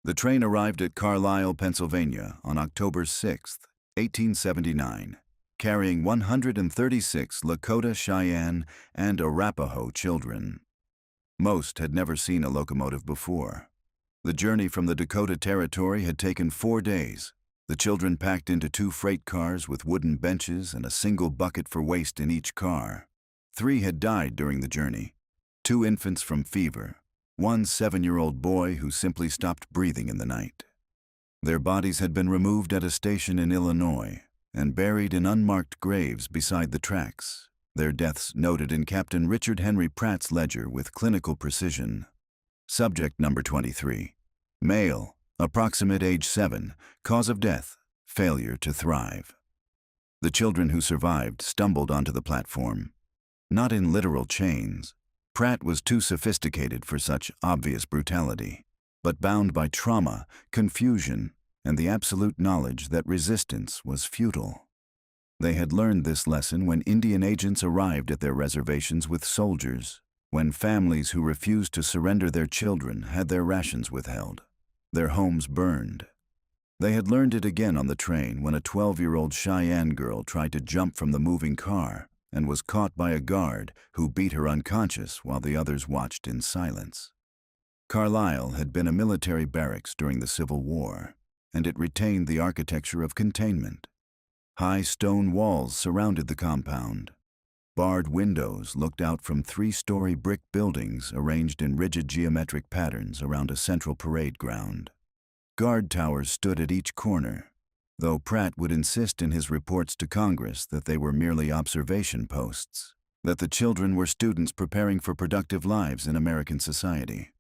The train arrived at Carlisle, Pennsylvania on October 6, 1879, carrying 136 Lakota, Cheyenne, and Arapaho children. Most had never seen a locomotive before. The journey from the Dakota Territory had taken 4 days. The children packed into 2 freight cars with wooden benches and a single bucket for waste in each car. 3 had died during the journey. 2 infants from fever. 1 7-year-old boy who simply stopped breathing in the night. Their bodies had been removed at a station in Illinois and buried in unmarked graves beside the tracks, their deaths noted in Captain Richard Henry Pratt's ledger with clinical precision. Subject number 23. Male, approximate age 7, cause of death, failure to thrive. The children who survived stumbled onto the platform. Not in literal chains. Pratt was too sophisticated for such obvious brutality, but bound by trauma, confusion, and the absolute knowledge that resistance was futile. They had learned this lesson when Indian agents arrived at their reservations with soldiers, when families who refused to surrender their children had their rations withheld, their homes burned. They had learned it again on the train when a 12-year-old Cheyenne girl tried to jump from the moving car and was caught by a guard who beat her unconscious while the others watched in silence. Carlisle had been a military barracks during the Civil War, and it retained the architecture of containment. High stone walls surrounded the compound. Barred windows looked out from 3-story brick buildings arranged in rigid geometric patterns around a central parade ground. Guard towers stood at each corner, though Pratt would insist in his reports to Congress that they were merely observation posts, that the children were students preparing for productive lives in American society.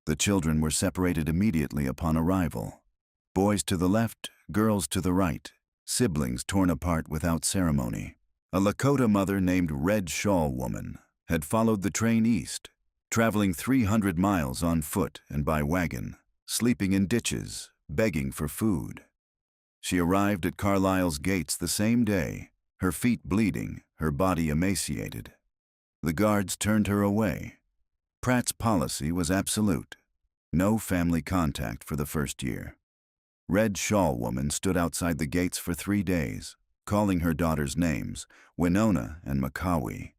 The children were separated immediately upon arrival. Boys to the left, girls to the right, siblings torn apart without ceremony. A Lakota mother named Red Shawl Woman had followed the train east, traveling 300 miles on foot and by wagon, sleeping in ditches, begging for food. She arrived at Carlisle's gates the same day, her feet bleeding, her body emaciated. The guards turned her away. Pratt's policy was absolute. No family contact for the first year. Red Shawl Woman stood outside the gates for 3 days, calling her daughters names, Winona and Macawi,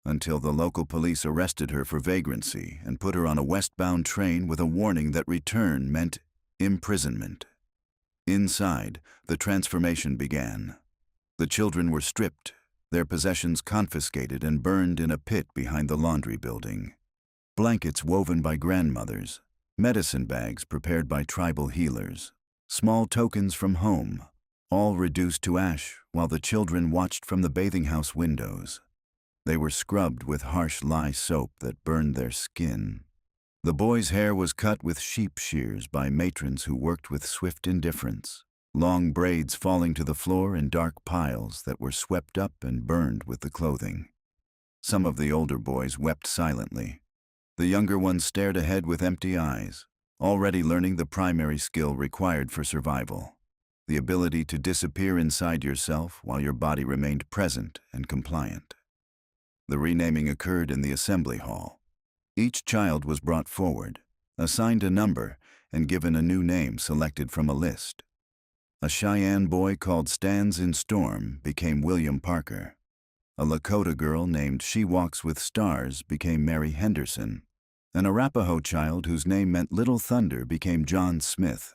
until the local police arrested her for vagrancy and put her on a westbound train with a warning that return meant imprisonment. Inside, the transformation began. The children were stripped, their possessions confiscated and burned in a pit behind the laundry building. Blankets woven by grandmothers, medicine bags prepared by tribal healers, small tokens from home, all reduced to ash while the children watched from the bathing house windows. They were scrubbed with harsh lye soap that burned their skin. The boys' hair was cut with sheep shears by matrons who worked with swift indifference, long braids falling to the floor in dark piles that were swept up and burned with the clothing. Some of the older boys wept silently. The younger ones stared ahead with empty eyes, already learning the primary skill required for survival, the ability to disappear inside yourself while your body remained present and compliant. The renaming occurred in the assembly hall. Each child was brought forward, assigned a number, and given a new name selected from a list. A Cheyenne boy called Stands in Storm became William Parker. A Lakota girl named She Walks with Stars became Mary Henderson. An Arapaho child whose name meant Little Thunder became John Smith.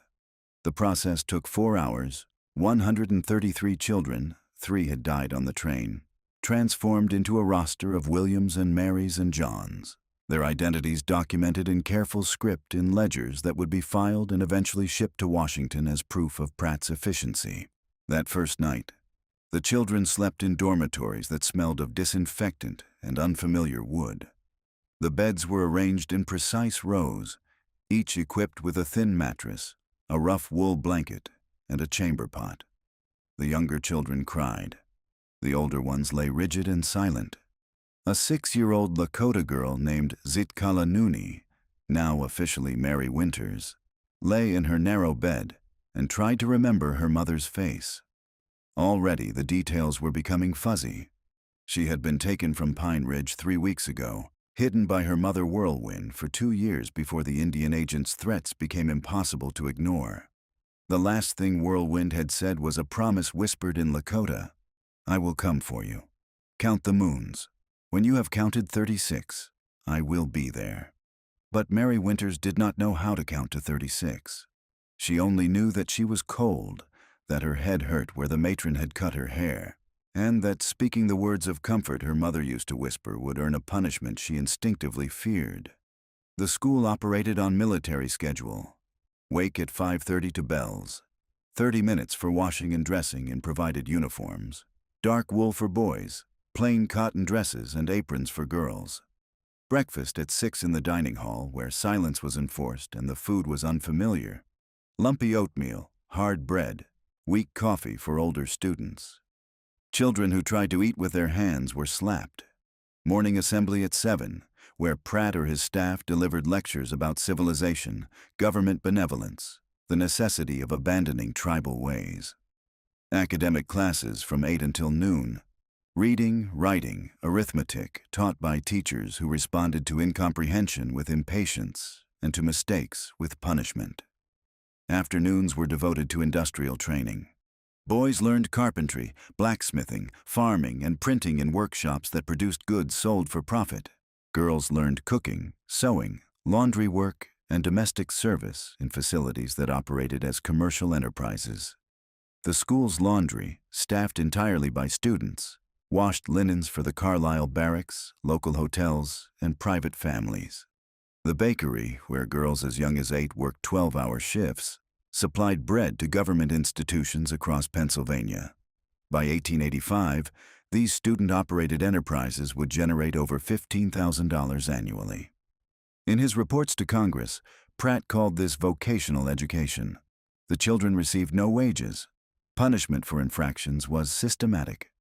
The process took 4 hours, 133 children, 3 had died on the train, transformed into a roster of Williams and Marys and Johns, their identities documented in careful script in ledgers that would be filed and eventually shipped to Washington as proof of Pratt's efficiency. That first night, the children slept in dormitories that smelled of disinfectant and unfamiliar wood. The beds were arranged in precise rows, each equipped with a thin mattress, a rough wool blanket, and a chamber pot. The younger children cried. The older ones lay rigid and silent. A 6-year-old Lakota girl named Zitkala Nooney, now officially Mary Winters, lay in her narrow bed and tried to remember her mother's face. Already the details were becoming fuzzy. She had been taken from Pine Ridge 3 weeks ago, hidden by her mother Whirlwind for 2 years before the Indian agent's threats became impossible to ignore. The last thing Whirlwind had said was a promise whispered in Lakota: "I will come for you. Count the moons. When you have counted 36, I will be there." But Mary Winters did not know how to count to 36. She only knew that she was cold, that her head hurt where the matron had cut her hair, and that speaking the words of comfort her mother used to whisper would earn a punishment she instinctively feared. The school operated on military schedule. Wake at 5:30 to bells. 30 minutes for washing and dressing in provided uniforms. Dark wool for boys, plain cotton dresses and aprons for girls. Breakfast at 6 in the dining hall, where silence was enforced and the food was unfamiliar. Lumpy oatmeal, hard bread, weak coffee for older students. Children who tried to eat with their hands were slapped. Morning assembly at 7, where Pratt or his staff delivered lectures about civilization, government benevolence, the necessity of abandoning tribal ways. Academic classes from 8 until noon. Reading, writing, arithmetic, taught by teachers who responded to incomprehension with impatience and to mistakes with punishment. Afternoons were devoted to industrial training. Boys learned carpentry, blacksmithing, farming, and printing in workshops that produced goods sold for profit. Girls learned cooking, sewing, laundry work, and domestic service in facilities that operated as commercial enterprises. The school's laundry, staffed entirely by students, washed linens for the Carlisle barracks, local hotels, and private families. The bakery, where girls as young as 8 worked 12-hour shifts, supplied bread to government institutions across Pennsylvania. By 1885, these student-operated enterprises would generate over $15,000 annually. In his reports to Congress, Pratt called this vocational education. The children received no wages. Punishment for infractions was systematic.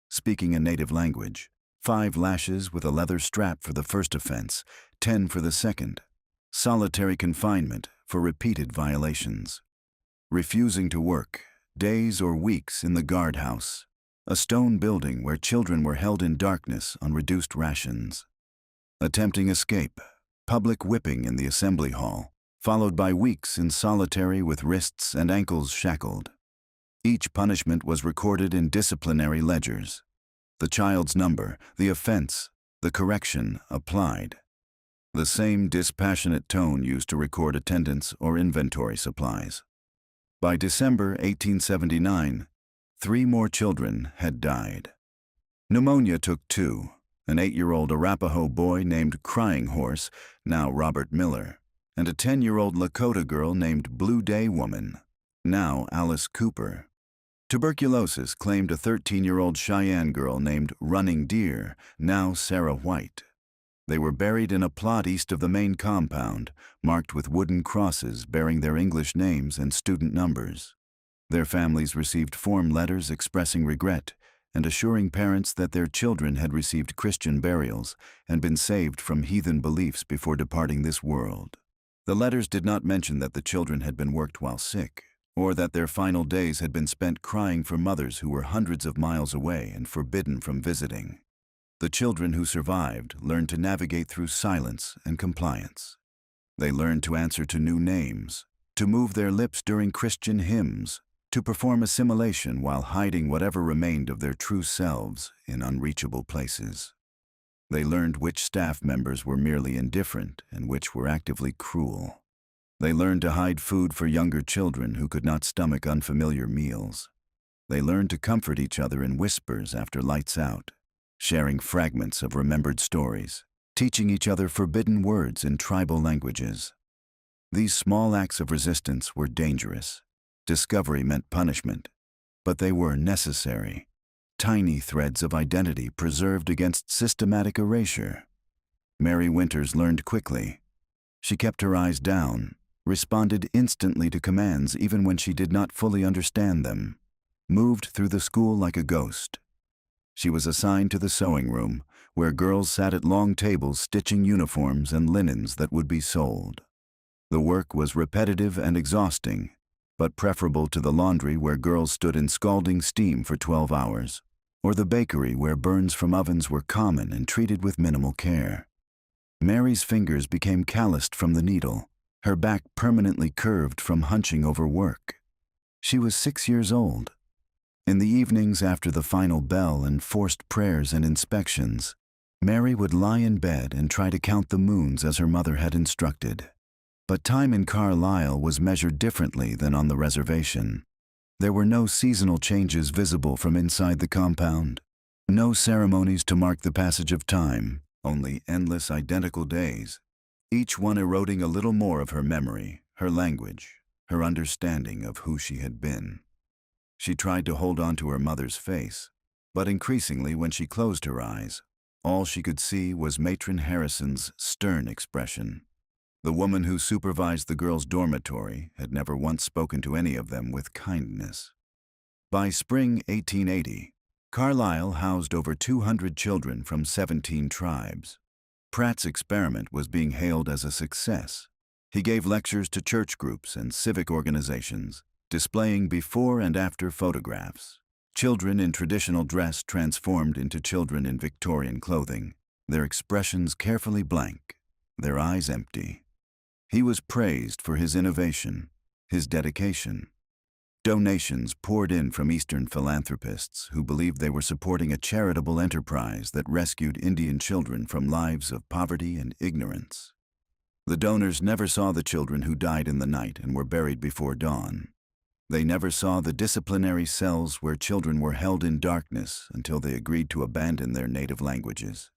Speaking a native language, 5 lashes with a leather strap for the first offense, 10 for the second. Solitary confinement for repeated violations. Refusing to work, days or weeks in the guardhouse, a stone building where children were held in darkness on reduced rations. Attempting escape, public whipping in the assembly hall, followed by weeks in solitary with wrists and ankles shackled. Each punishment was recorded in disciplinary ledgers. The child's number, the offense, the correction applied. The same dispassionate tone used to record attendance or inventory supplies. By December 1879, 3 more children had died. Pneumonia took 2, an 8-year-old Arapaho boy named Crying Horse, now Robert Miller, and a 10-year-old Lakota girl named Blue Day Woman, now Alice Cooper. Tuberculosis claimed a 13-year-old Cheyenne girl named Running Deer, now Sarah White. They were buried in a plot east of the main compound, marked with wooden crosses bearing their English names and student numbers. Their families received form letters expressing regret and assuring parents that their children had received Christian burials and been saved from heathen beliefs before departing this world. The letters did not mention that the children had been worked while sick, or that their final days had been spent crying for mothers who were hundreds of miles away and forbidden from visiting. The children who survived learned to navigate through silence and compliance. They learned to answer to new names, to move their lips during Christian hymns, to perform assimilation while hiding whatever remained of their true selves in unreachable places. They learned which staff members were merely indifferent and which were actively cruel. They learned to hide food for younger children who could not stomach unfamiliar meals. They learned to comfort each other in whispers after lights out, sharing fragments of remembered stories, teaching each other forbidden words in tribal languages. These small acts of resistance were dangerous. Discovery meant punishment, but they were necessary. Tiny threads of identity preserved against systematic erasure. Mary Winters learned quickly. She kept her eyes down, responded instantly to commands even when she did not fully understand them, moved through the school like a ghost. She was assigned to the sewing room, where girls sat at long tables stitching uniforms and linens that would be sold. The work was repetitive and exhausting, but preferable to the laundry where girls stood in scalding steam for 12 hours, or the bakery where burns from ovens were common and treated with minimal care. Mary's fingers became calloused from the needle, her back permanently curved from hunching over work. She was 6 years old. In the evenings after the final bell and forced prayers and inspections, Mary would lie in bed and try to count the moons as her mother had instructed. But time in Carlisle was measured differently than on the reservation. There were no seasonal changes visible from inside the compound, no ceremonies to mark the passage of time, only endless identical days, each one eroding a little more of her memory, her language, her understanding of who she had been. She tried to hold on to her mother's face, but increasingly when she closed her eyes, all she could see was Matron Harrison's stern expression. The woman who supervised the girls' dormitory had never once spoken to any of them with kindness. By spring 1880, Carlisle housed over 200 children from 17 tribes. Pratt's experiment was being hailed as a success. He gave lectures to church groups and civic organizations, displaying before and after photographs. Children in traditional dress transformed into children in Victorian clothing, their expressions carefully blank, their eyes empty. He was praised for his innovation, his dedication. Donations poured in from Eastern philanthropists who believed they were supporting a charitable enterprise that rescued Indian children from lives of poverty and ignorance. The donors never saw the children who died in the night and were buried before dawn. They never saw the disciplinary cells where children were held in darkness until they agreed to abandon their native languages.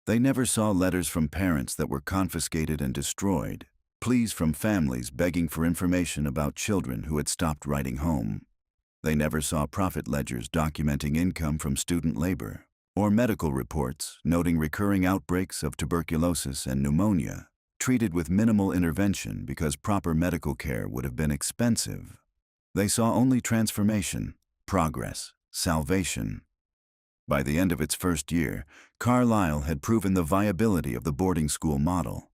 They never saw letters from parents that were confiscated and destroyed, pleas from families begging for information about children who had stopped writing home. They never saw profit ledgers documenting income from student labor, or medical reports noting recurring outbreaks of tuberculosis and pneumonia, treated with minimal intervention because proper medical care would have been expensive. They saw only transformation, progress, salvation. By the end of its first year, Carlisle had proven the viability of the boarding school model.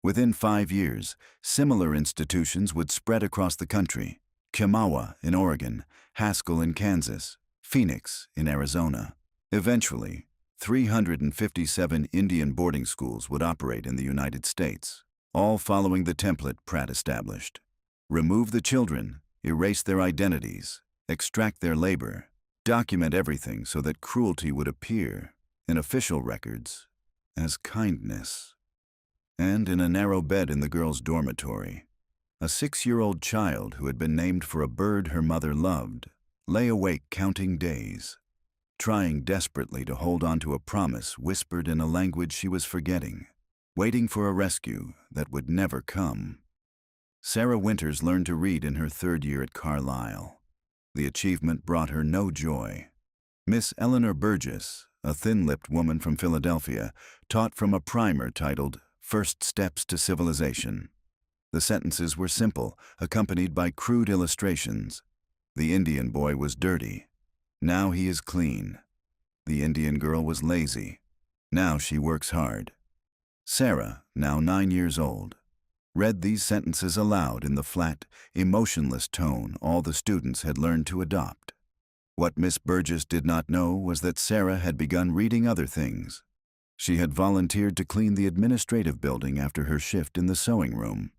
Within 5 years, similar institutions would spread across the country: Kemawa in Oregon, Haskell in Kansas, Phoenix in Arizona. Eventually, 357 Indian boarding schools would operate in the United States, all following the template Pratt established. Remove the children, erase their identities, extract their labor, document everything so that cruelty would appear, in official records, as kindness. And in a narrow bed in the girls' dormitory, a 6-year-old child who had been named for a bird her mother loved lay awake counting days, trying desperately to hold on to a promise whispered in a language she was forgetting, waiting for a rescue that would never come. Sarah Winters learned to read in her 3rd year at Carlisle. The achievement brought her no joy. Miss Eleanor Burgess, a thin-lipped woman from Philadelphia, taught from a primer titled First Steps to Civilization. The sentences were simple, accompanied by crude illustrations. The Indian boy was dirty. Now he is clean. The Indian girl was lazy. Now she works hard. Sarah, now 9 years old, read these sentences aloud in the flat, emotionless tone all the students had learned to adopt. What Miss Burgess did not know was that Sarah had begun reading other things. She had volunteered to clean the administrative building after her shift in the sewing room.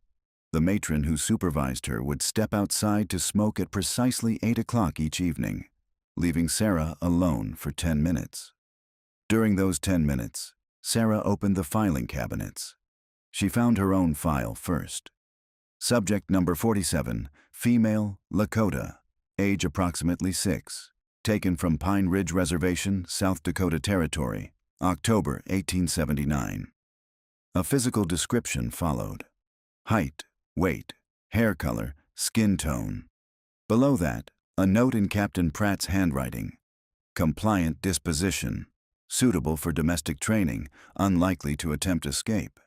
The matron who supervised her would step outside to smoke at precisely 8 o'clock each evening, leaving Sarah alone for 10 minutes. During those 10 minutes, Sarah opened the filing cabinets. She found her own file first. Subject number 47, female, Lakota, age approximately 6, taken from Pine Ridge Reservation, South Dakota Territory, October 1879. A physical description followed: height, weight, hair color, skin tone. Below that, a note in Captain Pratt's handwriting: compliant disposition, suitable for domestic training, unlikely to attempt escape.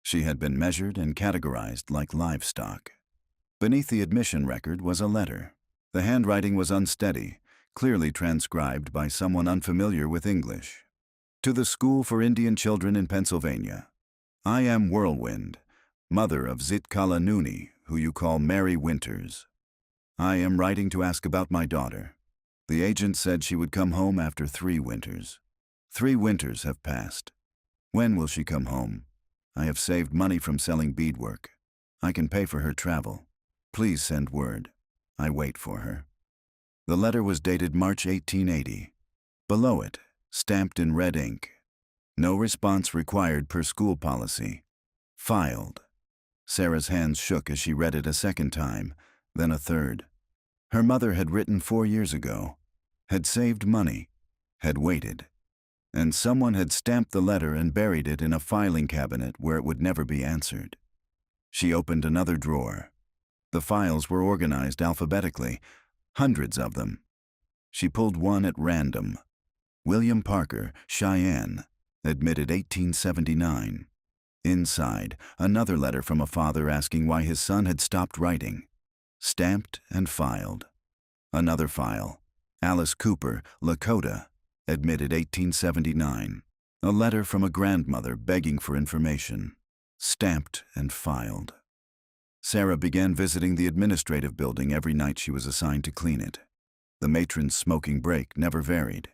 She had been measured and categorized like livestock. Beneath the admission record was a letter. The handwriting was unsteady, clearly transcribed by someone unfamiliar with English. To the School for Indian Children in Pennsylvania. I am Whirlwind, mother of Zitkala Nooney, who you call Mary Winters. I am writing to ask about my daughter. The agent said she would come home after 3 winters. 3 winters have passed. When will she come home? I have saved money from selling beadwork. I can pay for her travel. Please send word. I wait for her." The letter was dated March 1880. Below it, stamped in red ink, "No response required per school policy. Filed." Sarah's hands shook as she read it a second time, then a third. Her mother had written 4 years ago, had saved money, had waited, and someone had stamped the letter and buried it in a filing cabinet where it would never be answered. She opened another drawer. The files were organized alphabetically, hundreds of them. She pulled one at random. William Parker, Cheyenne, admitted 1879. Inside, another letter from a father asking why his son had stopped writing. Stamped and filed. Another file. Alice Cooper, Lakota, admitted 1879. A letter from a grandmother begging for information. Stamped and filed. Sarah began visiting the administrative building every night she was assigned to clean it. The matron's smoking break never varied.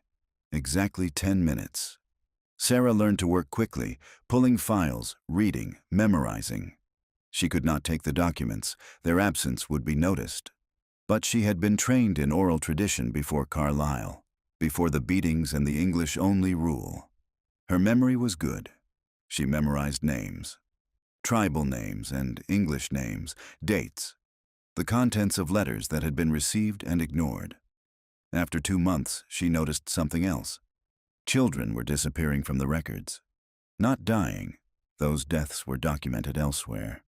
Exactly 10 minutes. Sarah learned to work quickly, pulling files, reading, memorizing. She could not take the documents. Their absence would be noticed. But she had been trained in oral tradition before Carlisle, before the beatings and the English-only rule. Her memory was good. She memorized names. Tribal names and English names, dates, the contents of letters that had been received and ignored. After 2 months, she noticed something else. Children were disappearing from the records. Not dying, those deaths were documented elsewhere,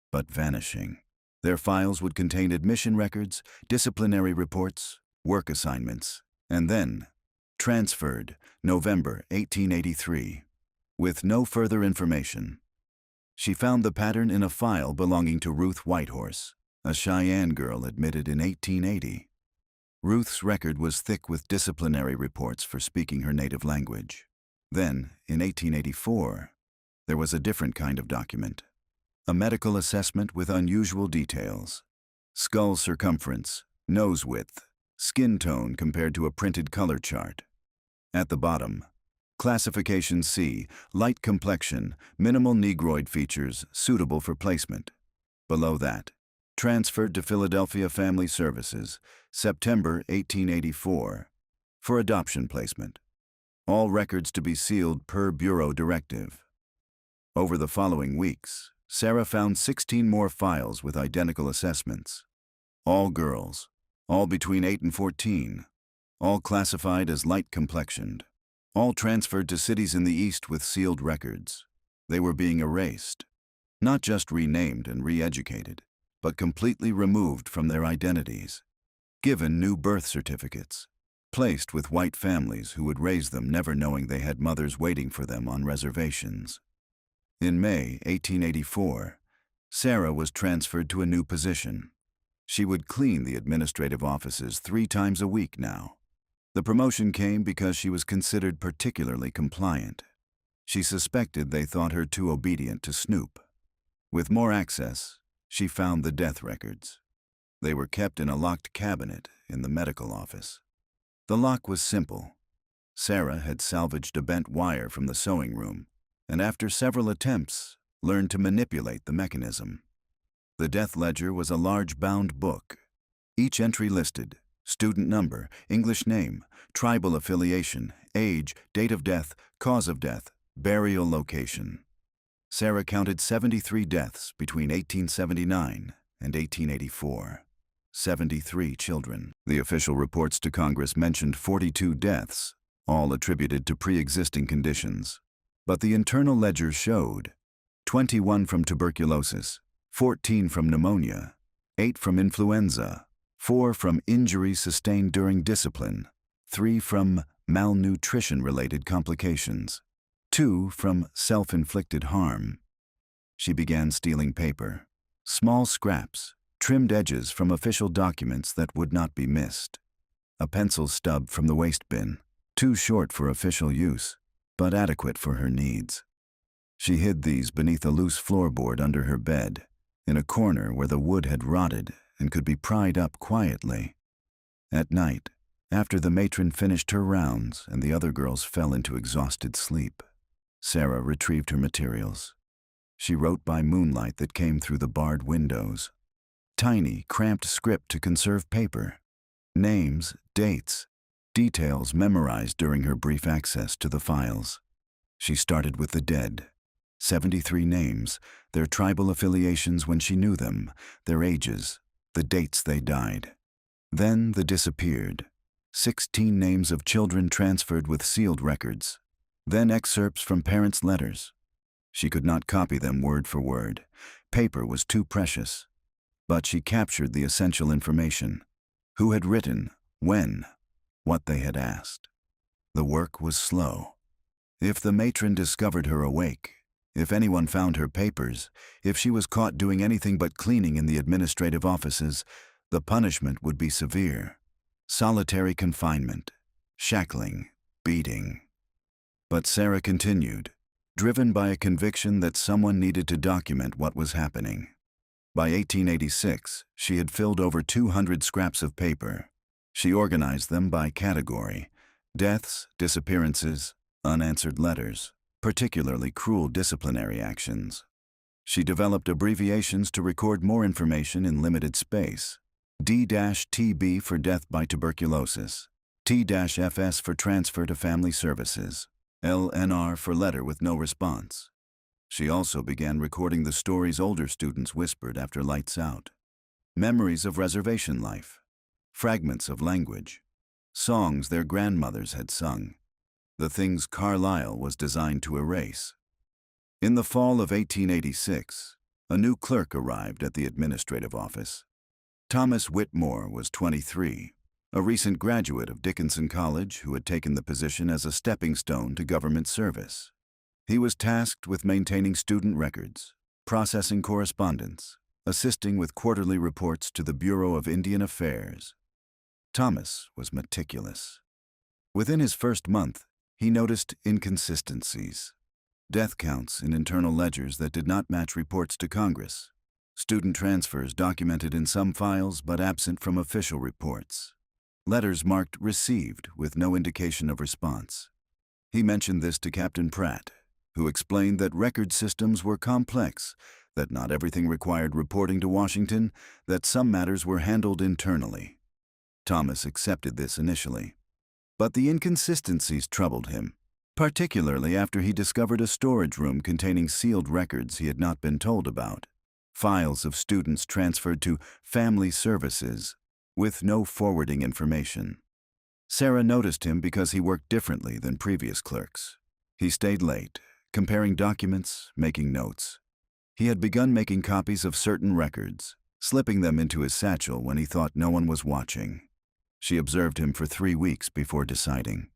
but vanishing. Their files would contain admission records, disciplinary reports, work assignments, and then transferred, November 1883, with no further information. She found the pattern in a file belonging to Ruth Whitehorse, a Cheyenne girl admitted in 1880. Ruth's record was thick with disciplinary reports for speaking her native language. Then, in 1884, there was a different kind of document. A medical assessment with unusual details. Skull circumference, nose width, skin tone compared to a printed color chart. At the bottom, Classification C, light complexion, minimal negroid features, suitable for placement. Below that, transferred to Philadelphia Family Services, September 1884, for adoption placement. All records to be sealed per Bureau directive. Over the following weeks, Sarah found 16 more files with identical assessments. All girls, all between 8 and 14, all classified as light complexioned. All transferred to cities in the East with sealed records. They were being erased, not just renamed and re-educated, but completely removed from their identities, given new birth certificates, placed with white families who would raise them never knowing they had mothers waiting for them on reservations. In May 1884, Sarah was transferred to a new position. She would clean the administrative offices 3 times a week now. The promotion came because she was considered particularly compliant. She suspected they thought her too obedient to snoop. With more access, she found the death records. They were kept in a locked cabinet in the medical office. The lock was simple. Sarah had salvaged a bent wire from the sewing room, and after several attempts, learned to manipulate the mechanism. The death ledger was a large bound book. Each entry listed student number, English name, tribal affiliation, age, date of death, cause of death, burial location. Sarah counted 73 deaths between 1879 and 1884. 73 children. The official reports to Congress mentioned 42 deaths, all attributed to pre-existing conditions. But the internal ledger showed 21 from tuberculosis, 14 from pneumonia, 8 from influenza, 4 from injuries sustained during discipline, 3 from malnutrition-related complications, 2 from self-inflicted harm. She began stealing paper, small scraps, trimmed edges from official documents that would not be missed. A pencil stub from the waste bin, too short for official use, but adequate for her needs. She hid these beneath a loose floorboard under her bed, in a corner where the wood had rotted and could be pried up quietly. At night, after the matron finished her rounds and the other girls fell into exhausted sleep, Sarah retrieved her materials. She wrote by moonlight that came through the barred windows. Tiny, cramped script to conserve paper. Names, dates, details memorized during her brief access to the files. She started with the dead. 73 names, their tribal affiliations when she knew them, their ages, the dates they died. Then the disappeared. 16 names of children transferred with sealed records. Then excerpts from parents' letters. She could not copy them word for word. Paper was too precious. But she captured the essential information. Who had written, when, what they had asked. The work was slow. If the matron discovered her awake, if anyone found her papers, if she was caught doing anything but cleaning in the administrative offices, the punishment would be severe. Solitary confinement, shackling, beating. But Sarah continued, driven by a conviction that someone needed to document what was happening. By 1886, she had filled over 200 scraps of paper. She organized them by category: deaths, disappearances, unanswered letters, particularly cruel disciplinary actions. She developed abbreviations to record more information in limited space. D-TB for death by tuberculosis, T-FS for transfer to family services, LNR for letter with no response. She also began recording the stories older students whispered after lights out. Memories of reservation life, fragments of language, songs their grandmothers had sung, the things Carlisle was designed to erase. In the fall of 1886, a new clerk arrived at the administrative office. Thomas Whitmore was 23, a recent graduate of Dickinson College who had taken the position as a stepping stone to government service. He was tasked with maintaining student records, processing correspondence, assisting with quarterly reports to the Bureau of Indian Affairs. Thomas was meticulous. Within his first month, he noticed inconsistencies. Death counts in internal ledgers that did not match reports to Congress. Student transfers documented in some files but absent from official reports. Letters marked received with no indication of response. He mentioned this to Captain Pratt, who explained that record systems were complex, that not everything required reporting to Washington, that some matters were handled internally. Thomas accepted this initially. But the inconsistencies troubled him, particularly after he discovered a storage room containing sealed records he had not been told about. Files of students transferred to family services with no forwarding information. Sarah noticed him because he worked differently than previous clerks. He stayed late, comparing documents, making notes. He had begun making copies of certain records, slipping them into his satchel when he thought no one was watching. She observed him for 3 weeks before deciding.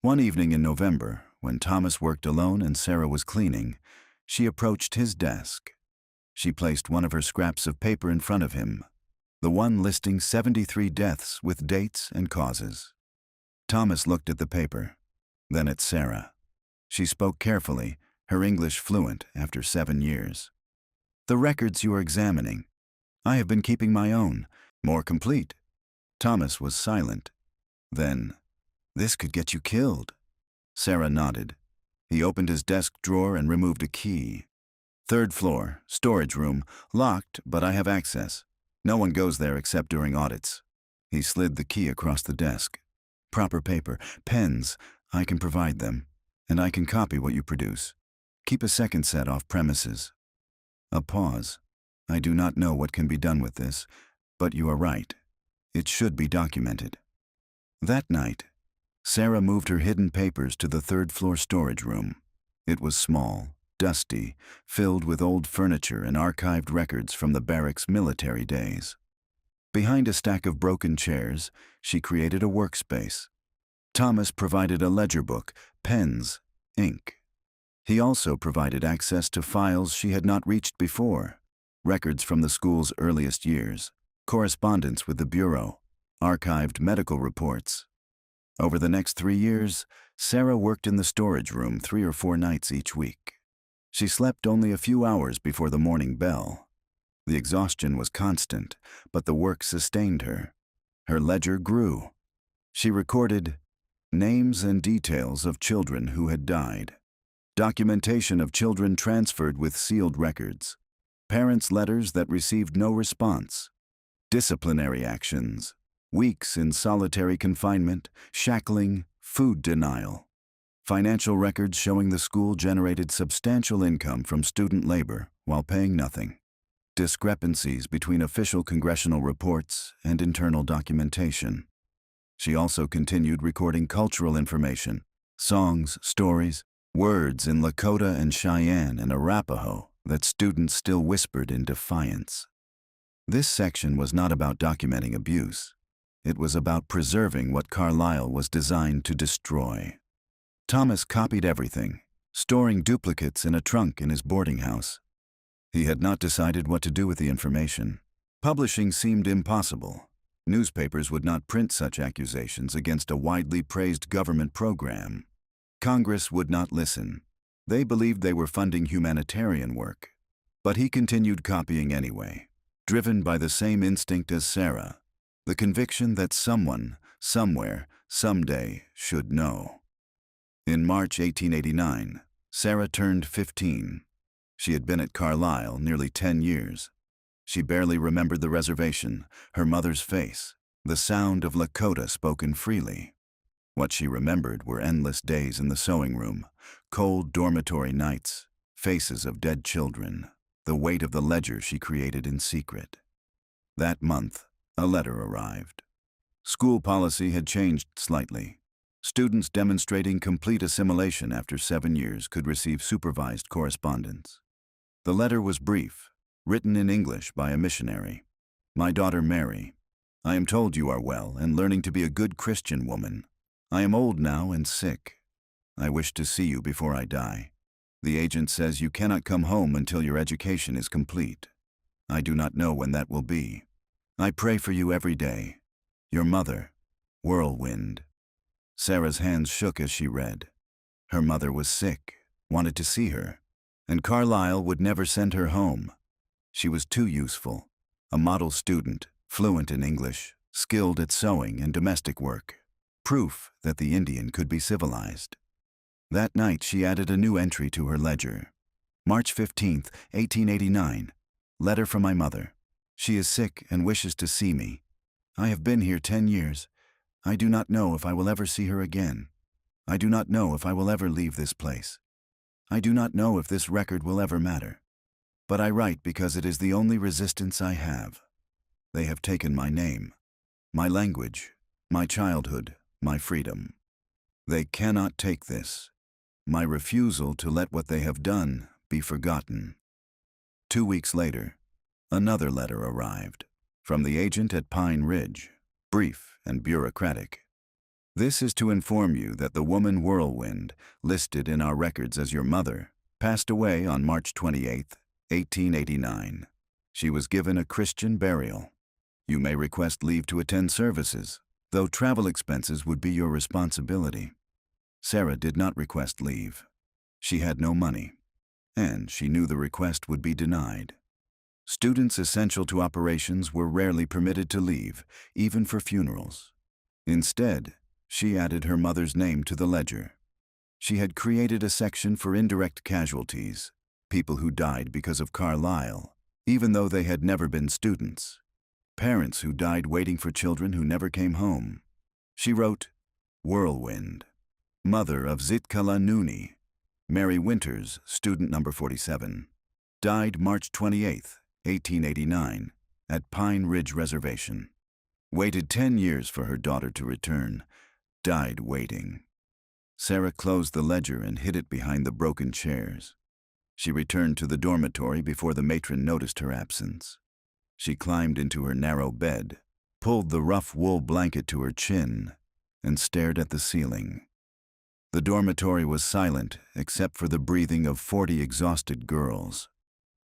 One evening in November, when Thomas worked alone and Sarah was cleaning, she approached his desk. She placed one of her scraps of paper in front of him, the one listing 73 deaths with dates and causes. Thomas looked at the paper, then at Sarah. She spoke carefully, her English fluent after 7 years. "The records you are examining. I have been keeping my own, more complete." Thomas was silent. Then, "This could get you killed." Sarah nodded. He opened his desk drawer and removed a key. "3rd floor, storage room, locked, but I have access. No one goes there except during audits." He slid the key across the desk. "Proper paper, pens, I can provide them, and I can copy what you produce. Keep a second set off premises." A pause. "I do not know what can be done with this, but you are right. It should be documented." That night, Sarah moved her hidden papers to the 3rd floor storage room. It was small, dusty, filled with old furniture and archived records from the barracks' military days. Behind a stack of broken chairs, she created a workspace. Thomas provided a ledger book, pens, ink. He also provided access to files she had not reached before, records from the school's earliest years, correspondence with the Bureau, archived medical reports. Over the next 3 years, Sarah worked in the storage room 3 or 4 nights each week. She slept only a few hours before the morning bell. The exhaustion was constant, but the work sustained her. Her ledger grew. She recorded names and details of children who had died, Documentation of children transferred with sealed records. Parents' letters that received no response. Disciplinary actions. Weeks in solitary confinement, shackling, food denial. Financial records showing the school generated substantial income from student labor while paying nothing. Discrepancies between official congressional reports and internal documentation. She also continued recording cultural information, songs, stories, words in Lakota and Cheyenne and Arapaho that students still whispered in defiance. This section was not about documenting abuse. It was about preserving what Carlisle was designed to destroy. Thomas copied everything, storing duplicates in a trunk in his boarding house. He had not decided what to do with the information. Publishing seemed impossible. Newspapers would not print such accusations against a widely praised government program. Congress would not listen. They believed they were funding humanitarian work. But he continued copying anyway, driven by the same instinct as Sarah, the conviction that someone, somewhere, someday should know. In March 1889, Sarah turned 15. She had been at Carlisle nearly 10 years. She barely remembered the reservation, her mother's face, the sound of Lakota spoken freely. What she remembered were endless days in the sewing room, cold dormitory nights, faces of dead children, the weight of the ledger she created in secret. That month, a letter arrived. School policy had changed slightly. Students demonstrating complete assimilation after 7 years could receive supervised correspondence. The letter was brief, written in English by a missionary. My daughter Mary, I am told you are well and learning to be a good Christian woman. I am old now and sick. I wish to see you before I die. The agent says you cannot come home until your education is complete. I do not know when that will be. I pray for you every day. Your mother, Whirlwind. Sarah's hands shook as she read. Her mother was sick, wanted to see her, and Carlisle would never send her home. She was too useful, a model student, fluent in English, skilled at sewing and domestic work, proof that the Indian could be civilized. That night she added a new entry to her ledger. March 15, 1889. Letter from my mother. She is sick and wishes to see me. I have been here 10 years. I do not know if I will ever see her again. I do not know if I will ever leave this place. I do not know if this record will ever matter. But I write because it is the only resistance I have. They have taken my name, my language, my childhood, my freedom. They cannot take this, my refusal to let what they have done be forgotten. 2 weeks later, another letter arrived, from the agent at Pine Ridge, brief and bureaucratic. This is to inform you that the woman Whirlwind, listed in our records as your mother, passed away on March 28, 1889. She was given a Christian burial. You may request leave to attend services, though travel expenses would be your responsibility. Sarah did not request leave. She had no money, and she knew the request would be denied. Students essential to operations were rarely permitted to leave, even for funerals. Instead, she added her mother's name to the ledger. She had created a section for indirect casualties, people who died because of Carlisle, even though they had never been students. Parents who died waiting for children who never came home. She wrote, Whirlwind, mother of Zitkala Nooney, Mary Winters, student number 47, died March 28, 1889, at Pine Ridge Reservation. Waited 10 years for her daughter to return, died waiting. Sarah closed the ledger and hid it behind the broken chairs. She returned to the dormitory before the matron noticed her absence. She climbed into her narrow bed, pulled the rough wool blanket to her chin, and stared at the ceiling. The dormitory was silent except for the breathing of 40 exhausted girls.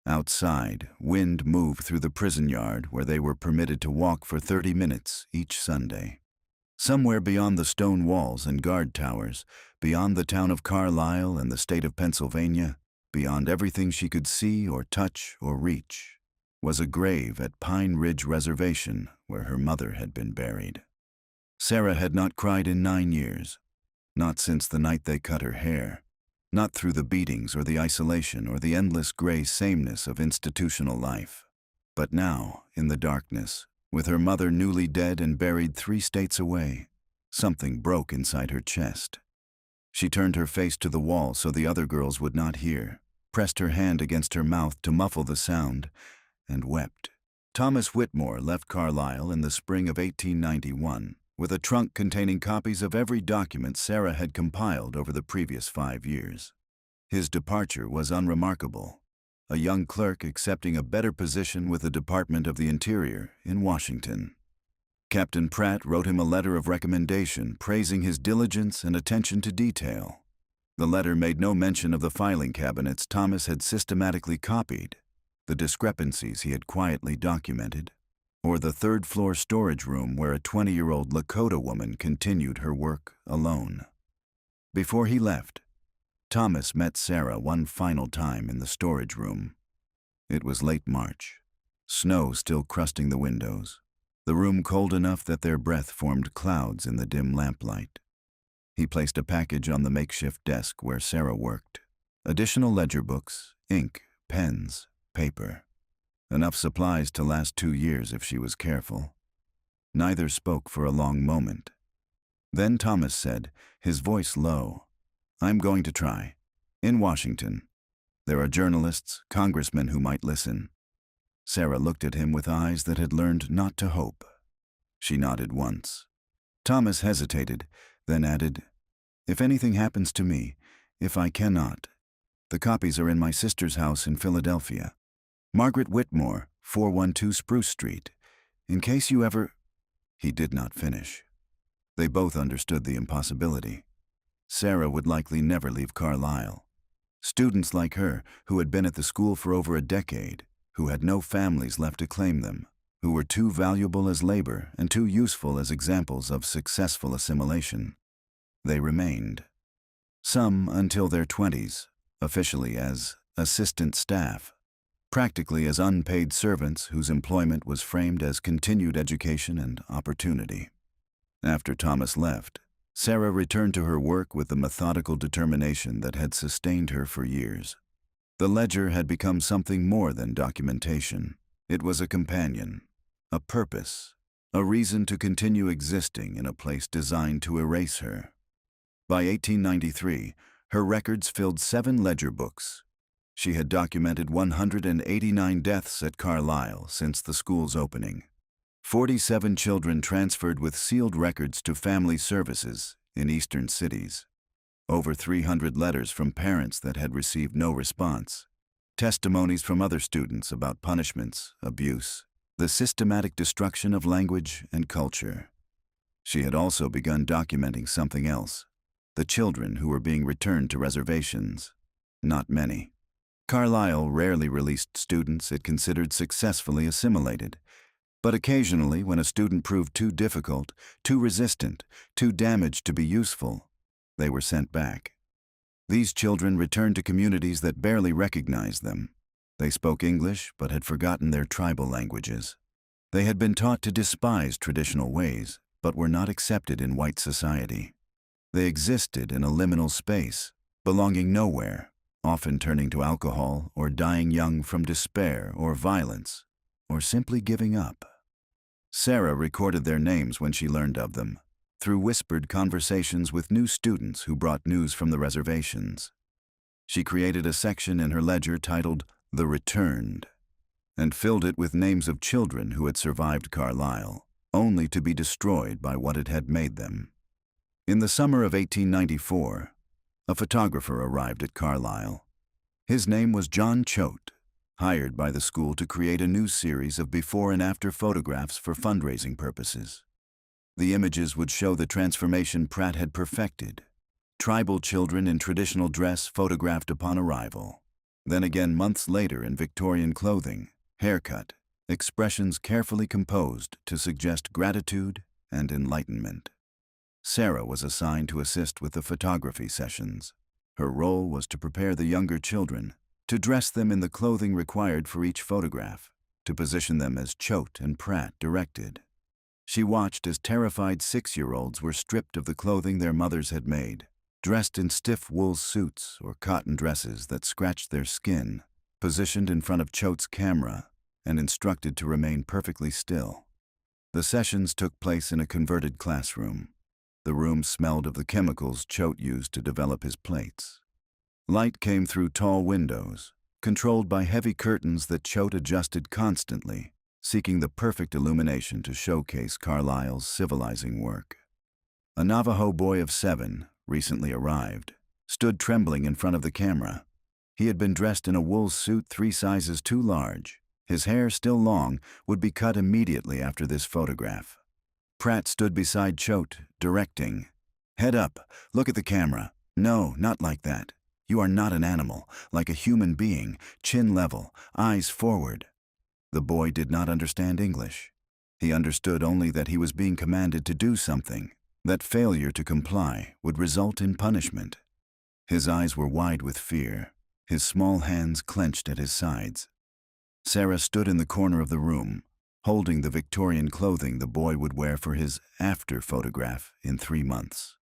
Outside, wind moved through the prison yard where they were permitted to walk for 30 minutes each Sunday. Somewhere beyond the stone walls and guard towers, beyond the town of Carlisle and the state of Pennsylvania, beyond everything she could see or touch or reach, was a grave at Pine Ridge Reservation where her mother had been buried. Sarah had not cried in 9 years, not since the night they cut her hair, not through the beatings or the isolation or the endless gray sameness of institutional life. But now, in the darkness, with her mother newly dead and buried 3 states away, something broke inside her chest. She turned her face to the wall so the other girls would not hear, pressed her hand against her mouth to muffle the sound, and wept. Thomas Whitmore left Carlisle in the spring of 1891 with a trunk containing copies of every document Sarah had compiled over the previous 5 years. His departure was unremarkable, a young clerk accepting a better position with the Department of the Interior in Washington. Captain Pratt wrote him a letter of recommendation praising his diligence and attention to detail. The letter made no mention of the filing cabinets Thomas had systematically copied, the discrepancies he had quietly documented, or the third-floor storage room where a 20-year-old Lakota woman continued her work alone. Before he left, Thomas met Sarah one final time in the storage room. It was late March, snow still crusting the windows, the room cold enough that their breath formed clouds in the dim lamplight. He placed a package on the makeshift desk where Sarah worked. Additional ledger books, ink, pens, paper. Enough supplies to last 2 years if she was careful. Neither spoke for a long moment. Then Thomas said, his voice low, "I'm going to try. In Washington. There are journalists, congressmen who might listen." Sarah looked at him with eyes that had learned not to hope. She nodded once. Thomas hesitated, then added, "If anything happens to me, if I cannot, the copies are in my sister's house in Philadelphia. Margaret Whitmore, 412 Spruce Street. In case you ever—" He did not finish. They both understood the impossibility. Sarah would likely never leave Carlisle. Students like her, who had been at the school for over a decade, who had no families left to claim them, who were too valuable as labor and too useful as examples of successful assimilation. They remained. Some until their 20s, officially as assistant staff, practically as unpaid servants whose employment was framed as continued education and opportunity. After Thomas left, Sarah returned to her work with the methodical determination that had sustained her for years. The ledger had become something more than documentation. It was a companion, a purpose, a reason to continue existing in a place designed to erase her. By 1893, her records filled 7 ledger books. She had documented 189 deaths at Carlisle since the school's opening. 47 children transferred with sealed records to family services in eastern cities. Over 300 letters from parents that had received no response. Testimonies from other students about punishments, abuse, the systematic destruction of language and culture. She had also begun documenting something else, the children who were being returned to reservations. Not many. Carlisle rarely released students it considered successfully assimilated, but occasionally when a student proved too difficult, too resistant, too damaged to be useful, they were sent back. These children returned to communities that barely recognized them. They spoke English but had forgotten their tribal languages. They had been taught to despise traditional ways but were not accepted in white society. They existed in a liminal space, belonging nowhere, often turning to alcohol or dying young from despair or violence, or simply giving up. Sarah recorded their names when she learned of them, through whispered conversations with new students who brought news from the reservations. She created a section in her ledger titled The Returned, and filled it with names of children who had survived Carlisle, only to be destroyed by what it had made them. In the summer of 1894, a photographer arrived at Carlisle. His name was John Choate, hired by the school to create a new series of before and after photographs for fundraising purposes. The images would show the transformation Pratt had perfected. Tribal children in traditional dress photographed upon arrival. Then again months later in Victorian clothing, haircut, expressions carefully composed to suggest gratitude and enlightenment. Sarah was assigned to assist with the photography sessions. Her role was to prepare the younger children, to dress them in the clothing required for each photograph, to position them as Choate and Pratt directed. She watched as terrified 6-year-olds were stripped of the clothing their mothers had made, dressed in stiff wool suits or cotton dresses that scratched their skin, positioned in front of Choate's camera, and instructed to remain perfectly still. The sessions took place in a converted classroom. The room smelled of the chemicals Choate used to develop his plates. Light came through tall windows, controlled by heavy curtains that Choate adjusted constantly, seeking the perfect illumination to showcase Carlisle's civilizing work. A Navajo boy of 7, recently arrived, stood trembling in front of the camera. He had been dressed in a wool suit 3 sizes too large. His hair, still long, would be cut immediately after this photograph. Pratt stood beside Choate, directing. "Head up, look at the camera. No, not like that. You are not an animal, like a human being, chin level, eyes forward." The boy did not understand English. He understood only that he was being commanded to do something, that failure to comply would result in punishment. His eyes were wide with fear, his small hands clenched at his sides. Sarah stood in the corner of the room, holding the Victorian clothing the boy would wear for his after photograph in 3 months.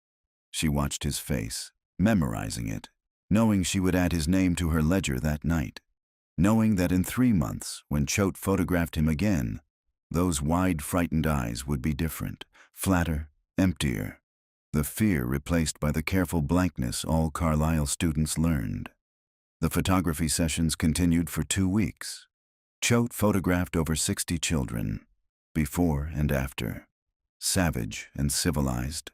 She watched his face, memorizing it, knowing she would add his name to her ledger that night, knowing that in 3 months, when Choate photographed him again, those wide, frightened eyes would be different, flatter, emptier, the fear replaced by the careful blankness all Carlisle students learned. The photography sessions continued for 2 weeks. Choate photographed over 60 children, before and after, savage and civilized,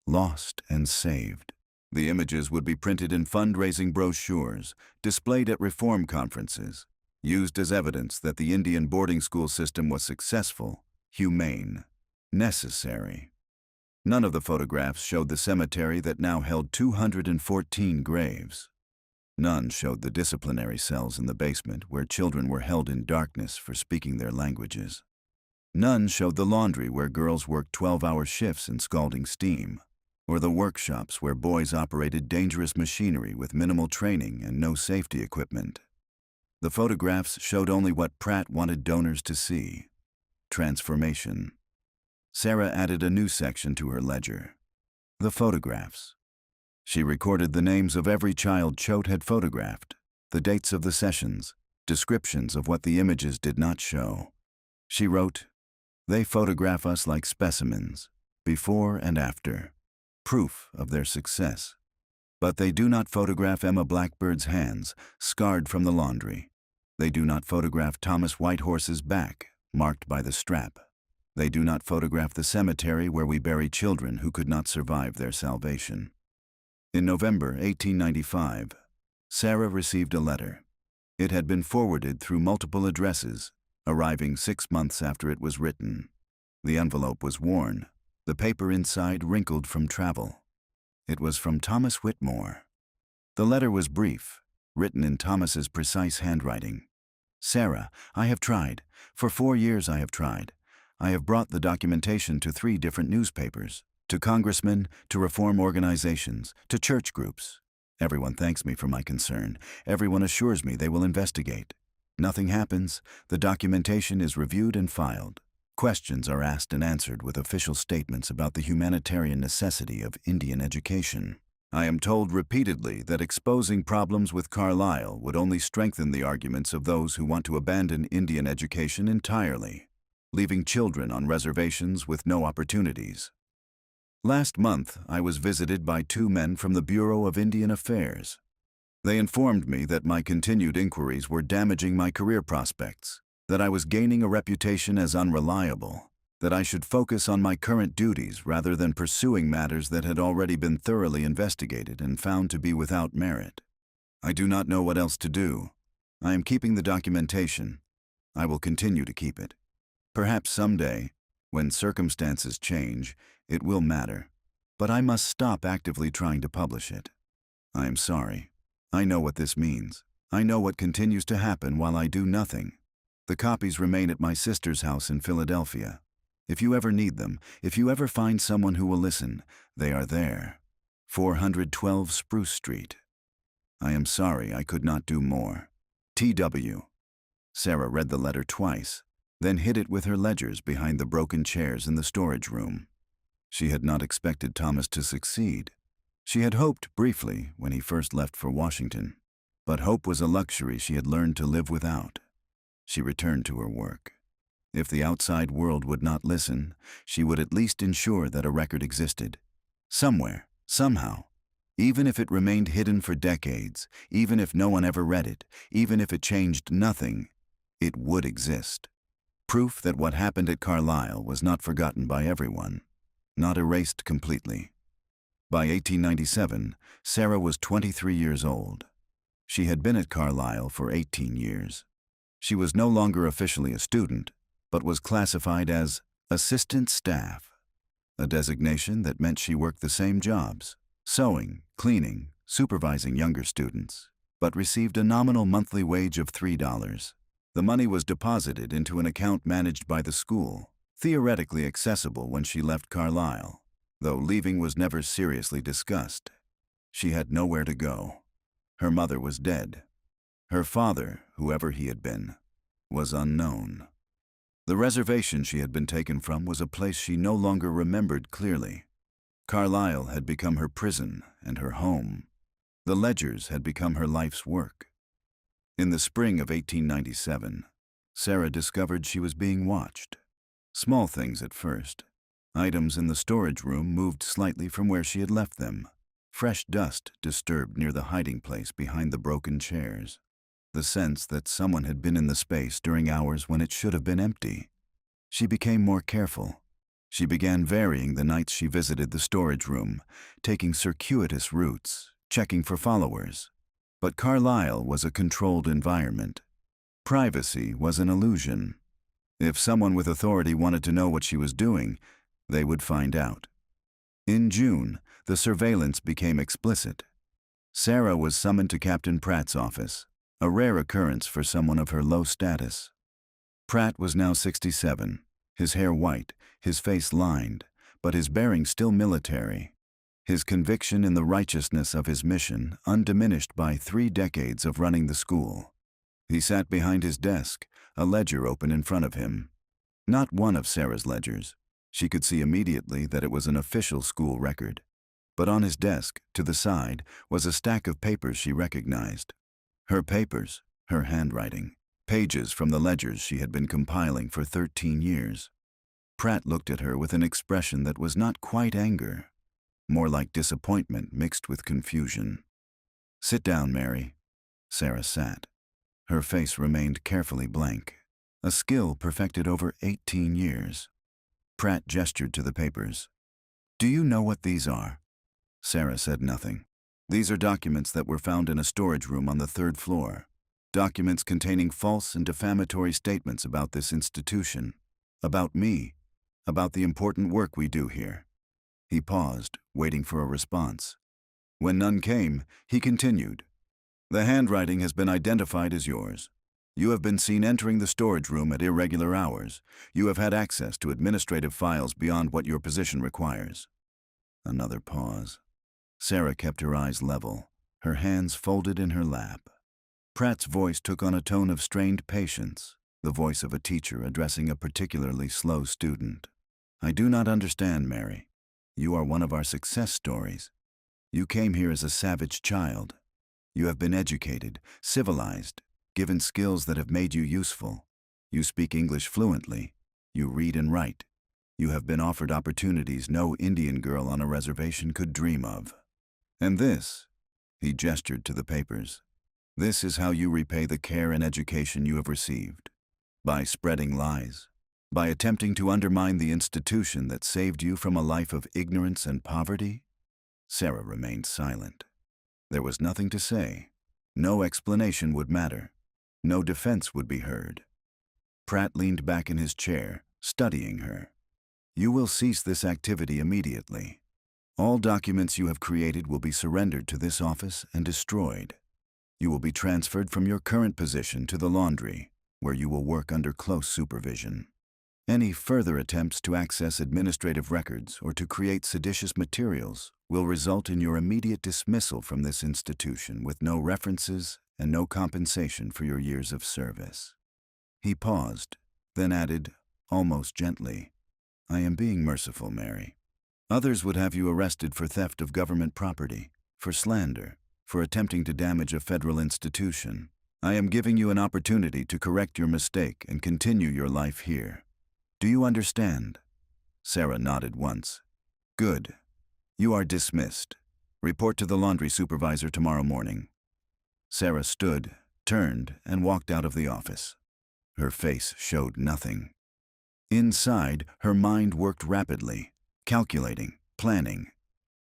lost and saved. The images would be printed in fundraising brochures, displayed at reform conferences, used as evidence that the Indian boarding school system was successful, humane, necessary. None of the photographs showed the cemetery that now held 214 graves. None showed the disciplinary cells in the basement where children were held in darkness for speaking their languages. None showed the laundry where girls worked 12-hour shifts in scalding steam, or the workshops where boys operated dangerous machinery with minimal training and no safety equipment. The photographs showed only what Pratt wanted donors to see: transformation. Sarah added a new section to her ledger: the photographs. She recorded the names of every child Choate had photographed, the dates of the sessions, descriptions of what the images did not show. She wrote, "They photograph us like specimens, before and after, proof of their success. But they do not photograph Emma Blackbird's hands, scarred from the laundry. They do not photograph Thomas Whitehorse's back, marked by the strap. They do not photograph the cemetery where we bury children who could not survive their salvation." In November 1895, Sarah received a letter. It had been forwarded through multiple addresses, arriving 6 months after it was written. The envelope was worn, the paper inside wrinkled from travel. It was from Thomas Whitmore. The letter was brief, written in Thomas's precise handwriting. "Sarah, I have tried. For 4 years I have tried. I have brought the documentation to 3 different newspapers, to congressmen, to reform organizations, to church groups. Everyone thanks me for my concern. Everyone assures me they will investigate. Nothing happens. The documentation is reviewed and filed. Questions are asked and answered with official statements about the humanitarian necessity of Indian education. I am told repeatedly that exposing problems with Carlisle would only strengthen the arguments of those who want to abandon Indian education entirely, leaving children on reservations with no opportunities. Last month, I was visited by 2 men from the Bureau of Indian Affairs. They informed me that my continued inquiries were damaging my career prospects, that I was gaining a reputation as unreliable, that I should focus on my current duties rather than pursuing matters that had already been thoroughly investigated and found to be without merit. I do not know what else to do. I am keeping the documentation. I will continue to keep it. Perhaps someday, when circumstances change, it will matter, but I must stop actively trying to publish it. I am sorry. I know what this means. I know what continues to happen while I do nothing. The copies remain at my sister's house in Philadelphia. If you ever need them, if you ever find someone who will listen, they are there. 412 Spruce Street. I am sorry I could not do more. T.W. Sarah read the letter twice, then hid it with her ledgers behind the broken chairs in the storage room. She had not expected Thomas to succeed. She had hoped briefly when he first left for Washington, but hope was a luxury she had learned to live without. She returned to her work. If the outside world would not listen, she would at least ensure that a record existed. Somewhere, somehow. Even if it remained hidden for decades, even if no one ever read it, even if it changed nothing, it would exist. Proof that what happened at Carlisle was not forgotten by everyone, not erased completely. By 1897, Sarah was 23 years old. She had been at Carlisle for 18 years. She was no longer officially a student, but was classified as assistant staff, a designation that meant she worked the same jobs, sewing, cleaning, supervising younger students, but received a nominal monthly wage of $3. The money was deposited into an account managed by the school, theoretically accessible when she left Carlisle, though leaving was never seriously discussed. She had nowhere to go. Her mother was dead. Her father, whoever he had been, was unknown. The reservation she had been taken from was a place she no longer remembered clearly. Carlisle had become her prison and her home. The ledgers had become her life's work. In the spring of 1897, Sarah discovered she was being watched. Small things at first. Items in the storage room moved slightly from where she had left them. Fresh dust disturbed near the hiding place behind the broken chairs. The sense that someone had been in the space during hours when it should have been empty. She became more careful. She began varying the nights she visited the storage room, taking circuitous routes, checking for followers. But Carlisle was a controlled environment. Privacy was an illusion. If someone with authority wanted to know what she was doing, they would find out. In June, the surveillance became explicit. Sarah was summoned to Captain Pratt's office, a rare occurrence for someone of her low status. Pratt was now 67, his hair white, his face lined, but his bearing still military. His conviction in the righteousness of his mission undiminished by 3 decades of running the school. He sat behind his desk, a ledger open in front of him. Not one of Sarah's ledgers. She could see immediately that it was an official school record. But on his desk, to the side, was a stack of papers she recognized. Her papers, her handwriting, pages from the ledgers she had been compiling for 13 years. Pratt looked at her with an expression that was not quite anger, more like disappointment mixed with confusion. "Sit down, Mary." Sarah sat. Her face remained carefully blank, a skill perfected over 18 years. Pratt gestured to the papers. "Do you know what these are?" Sarah said nothing. "These are documents that were found in a storage room on the 3rd floor. Documents containing false and defamatory statements about this institution, about me, about the important work we do here." He paused, waiting for a response. When none came, he continued. "The handwriting has been identified as yours. You have been seen entering the storage room at irregular hours. You have had access to administrative files beyond what your position requires." Another pause. Sarah kept her eyes level, her hands folded in her lap. Pratt's voice took on a tone of strained patience, the voice of a teacher addressing a particularly slow student. "I do not understand, Mary. You are one of our success stories. You came here as a savage child. You have been educated, civilized, given skills that have made you useful. You speak English fluently. You read and write. You have been offered opportunities no Indian girl on a reservation could dream of. And this," he gestured to the papers, "this is how you repay the care and education you have received. By spreading lies. By attempting to undermine the institution that saved you from a life of ignorance and poverty?" Sarah remained silent. There was nothing to say. No explanation would matter. No defense would be heard. Pratt leaned back in his chair, studying her. "You will cease this activity immediately. All documents you have created will be surrendered to this office and destroyed. You will be transferred from your current position to the laundry, where you will work under close supervision. Any further attempts to access administrative records or to create seditious materials will result in your immediate dismissal from this institution with no references and no compensation for your years of service." He paused, then added, almost gently, "I am being merciful, Mary. Others would have you arrested for theft of government property, for slander, for attempting to damage a federal institution. I am giving you an opportunity to correct your mistake and continue your life here. Do you understand? Sarah nodded once. Good. You are dismissed. Report to the laundry supervisor tomorrow morning. Sarah stood, turned, and walked out of the office. Her face showed nothing. Inside, her mind worked rapidly, calculating, planning.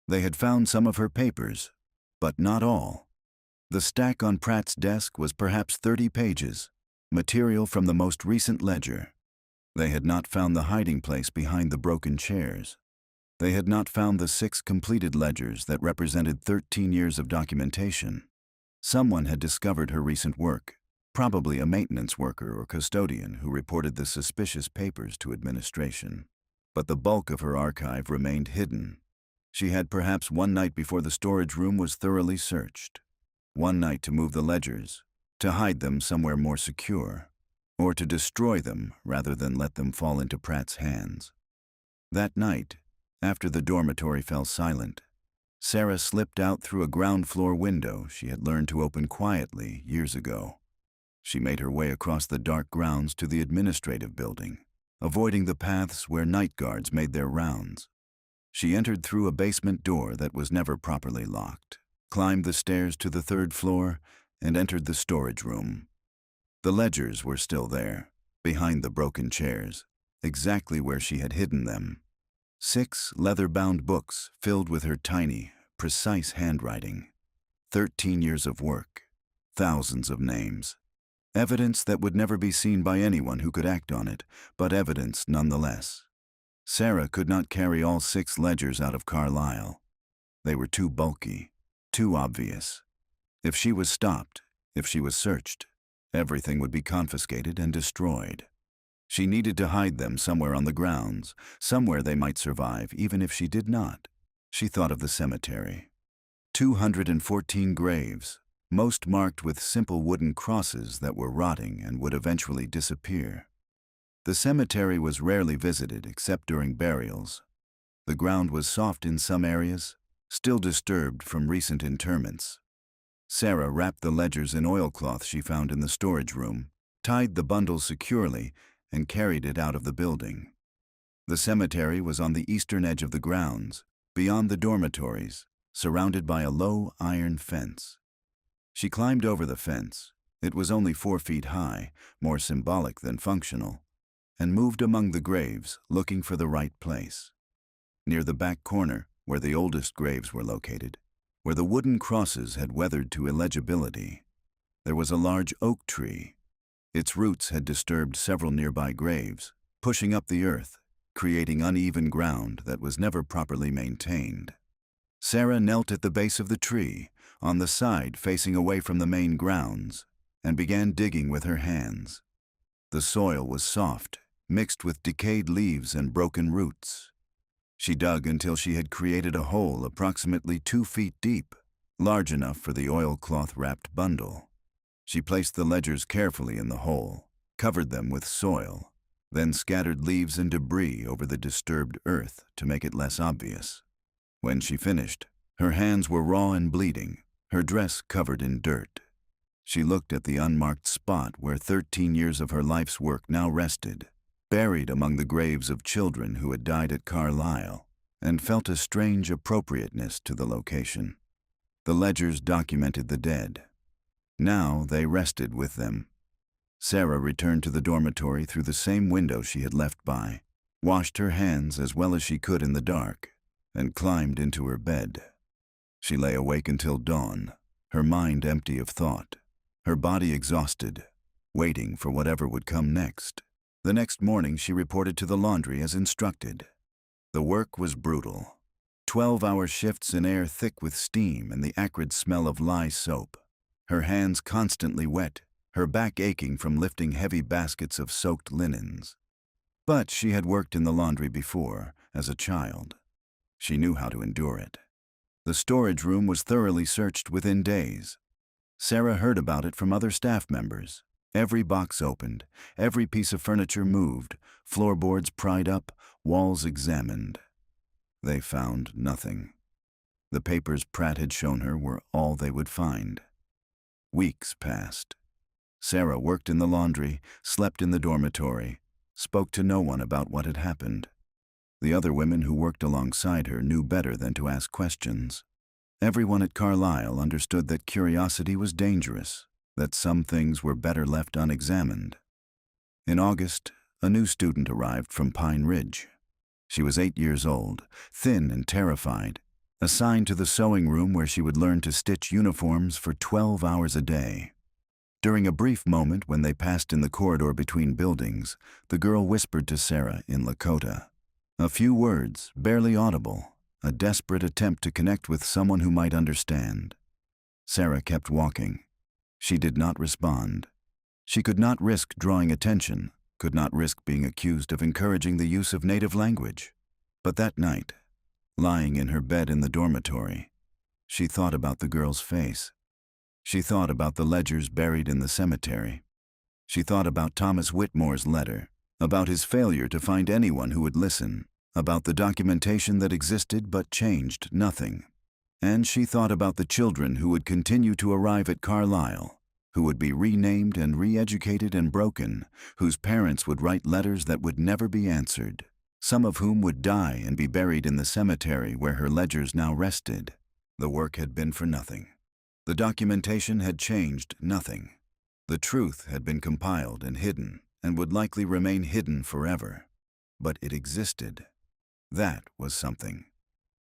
They had found some of her papers, but not all. The stack on Pratt's desk was perhaps 30 pages, material from the most recent ledger. They had not found the hiding place behind the broken chairs. They had not found the 6 completed ledgers that represented 13 years of documentation. Someone had discovered her recent work, probably a maintenance worker or custodian who reported the suspicious papers to administration. But the bulk of her archive remained hidden. She had perhaps one night before the storage room was thoroughly searched. One night to move the ledgers, to hide them somewhere more secure, or to destroy them rather than let them fall into Pratt's hands. That night, after the dormitory fell silent, Sarah slipped out through a ground-floor window she had learned to open quietly years ago. She made her way across the dark grounds to the administrative building, avoiding the paths where night guards made their rounds. She entered through a basement door that was never properly locked, climbed the stairs to the 3rd floor, and entered the storage room. The ledgers were still there, behind the broken chairs, exactly where she had hidden them. 6 leather-bound books filled with her tiny, precise handwriting. 13 years of work, thousands of names. Evidence that would never be seen by anyone who could act on it, but evidence nonetheless. Sarah could not carry all 6 ledgers out of Carlisle. They were too bulky, too obvious. If she was stopped, if she was searched, everything would be confiscated and destroyed. She needed to hide them somewhere on the grounds, somewhere they might survive, even if she did not. She thought of the cemetery. 214 graves, most marked with simple wooden crosses that were rotting and would eventually disappear. The cemetery was rarely visited except during burials. The ground was soft in some areas, still disturbed from recent interments. Sarah wrapped the ledgers in oilcloth she found in the storage room, tied the bundles securely, and carried it out of the building. The cemetery was on the eastern edge of the grounds, beyond the dormitories, surrounded by a low iron fence. She climbed over the fence. It was only 4 feet high, more symbolic than functional, and moved among the graves, looking for the right place. Near the back corner, where the oldest graves were located, where the wooden crosses had weathered to illegibility, there was a large oak tree. Its roots had disturbed several nearby graves, pushing up the earth, creating uneven ground that was never properly maintained. Sarah knelt at the base of the tree, on the side facing away from the main grounds, and began digging with her hands. The soil was soft, mixed with decayed leaves and broken roots. She dug until she had created a hole approximately 2 feet deep, large enough for the oilcloth-wrapped bundle. She placed the ledgers carefully in the hole, covered them with soil, then scattered leaves and debris over the disturbed earth to make it less obvious. When she finished, her hands were raw and bleeding, her dress covered in dirt. She looked at the unmarked spot where 13 years of her life's work now rested, buried among the graves of children who had died at Carlisle, and felt a strange appropriateness to the location. The ledgers documented the dead. Now they rested with them. Sarah returned to the dormitory through the same window she had left by, washed her hands as well as she could in the dark, and climbed into her bed. She lay awake until dawn, her mind empty of thought, her body exhausted, waiting for whatever would come next. The next morning she reported to the laundry as instructed. The work was brutal. 12-hour shifts in air thick with steam and the acrid smell of lye soap. Her hands constantly wet, her back aching from lifting heavy baskets of soaked linens. But she had worked in the laundry before, as a child. She knew how to endure it. The storage room was thoroughly searched within days. Sarah heard about it from other staff members. Every box opened, every piece of furniture moved, floorboards pried up, walls examined. They found nothing. The papers Pratt had shown her were all they would find. Weeks passed. Sarah worked in the laundry, slept in the dormitory, spoke to no one about what had happened. The other women who worked alongside her knew better than to ask questions. Everyone at Carlisle understood that curiosity was dangerous, that some things were better left unexamined. In August, a new student arrived from Pine Ridge. She was 8 years old, thin and terrified, assigned to the sewing room where she would learn to stitch uniforms for 12 hours a day. During a brief moment when they passed in the corridor between buildings, the girl whispered to Sarah in Lakota. A few words, barely audible, a desperate attempt to connect with someone who might understand. Sarah kept walking. She did not respond. She could not risk drawing attention, could not risk being accused of encouraging the use of native language. But that night, lying in her bed in the dormitory, she thought about the girl's face. She thought about the ledgers buried in the cemetery. She thought about Thomas Whitmore's letter, about his failure to find anyone who would listen, about the documentation that existed but changed nothing. And she thought about the children who would continue to arrive at Carlisle, who would be renamed and re-educated and broken, whose parents would write letters that would never be answered, some of whom would die and be buried in the cemetery where her ledgers now rested. The work had been for nothing. The documentation had changed nothing. The truth had been compiled and hidden, and would likely remain hidden forever. But it existed. That was something.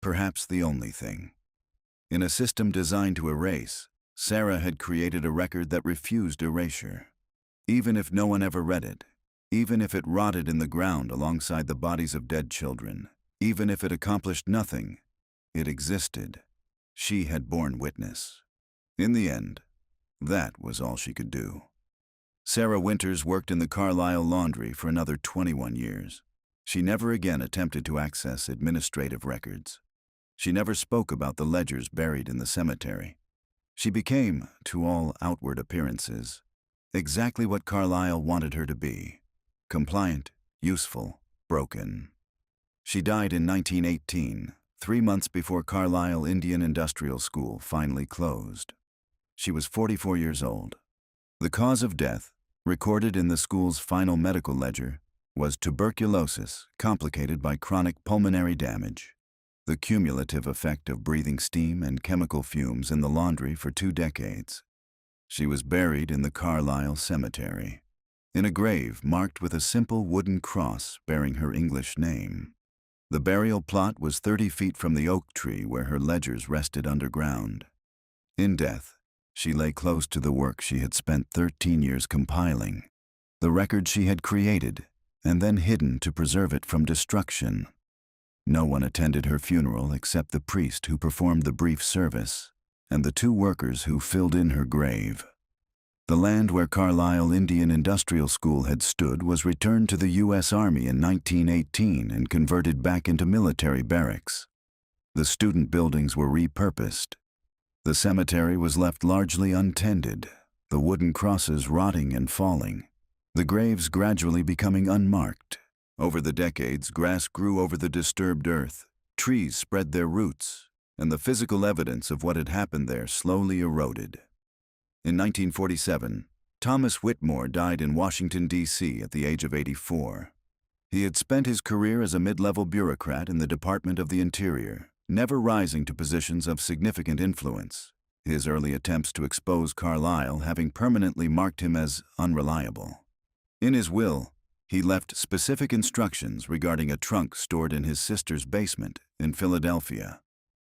Perhaps the only thing. In a system designed to erase, Sarah had created a record that refused erasure. Even if no one ever read it, even if it rotted in the ground alongside the bodies of dead children, even if it accomplished nothing, it existed. She had borne witness. In the end, that was all she could do. Sarah Winters worked in the Carlisle laundry for another 21 years. She never again attempted to access administrative records. She never spoke about the ledgers buried in the cemetery. She became, to all outward appearances, exactly what Carlisle wanted her to be: compliant, useful, broken. She died in 1918, 3 months before Carlisle Indian Industrial School finally closed. She was 44 years old. The cause of death, recorded in the school's final medical ledger, was tuberculosis complicated by chronic pulmonary damage, the cumulative effect of breathing steam and chemical fumes in the laundry for 2 decades. She was buried in the Carlisle Cemetery, in a grave marked with a simple wooden cross bearing her English name. The burial plot was 30 feet from the oak tree where her ledgers rested underground. In death, she lay close to the work she had spent 13 years compiling, the record she had created and then hidden to preserve it from destruction. No one attended her funeral except the priest who performed the brief service and the 2 workers who filled in her grave. The land where Carlisle Indian Industrial School had stood was returned to the U.S. Army in 1918 and converted back into military barracks. The student buildings were repurposed. The cemetery was left largely untended, the wooden crosses rotting and falling, the graves gradually becoming unmarked. Over the decades, grass grew over the disturbed earth, trees spread their roots, and the physical evidence of what had happened there slowly eroded. In 1947, Thomas Whitmore died in Washington, D.C. at the age of 84. He had spent his career as a mid-level bureaucrat in the Department of the Interior, never rising to positions of significant influence, his early attempts to expose Carlisle having permanently marked him as unreliable. In his will, he left specific instructions regarding a trunk stored in his sister's basement in Philadelphia.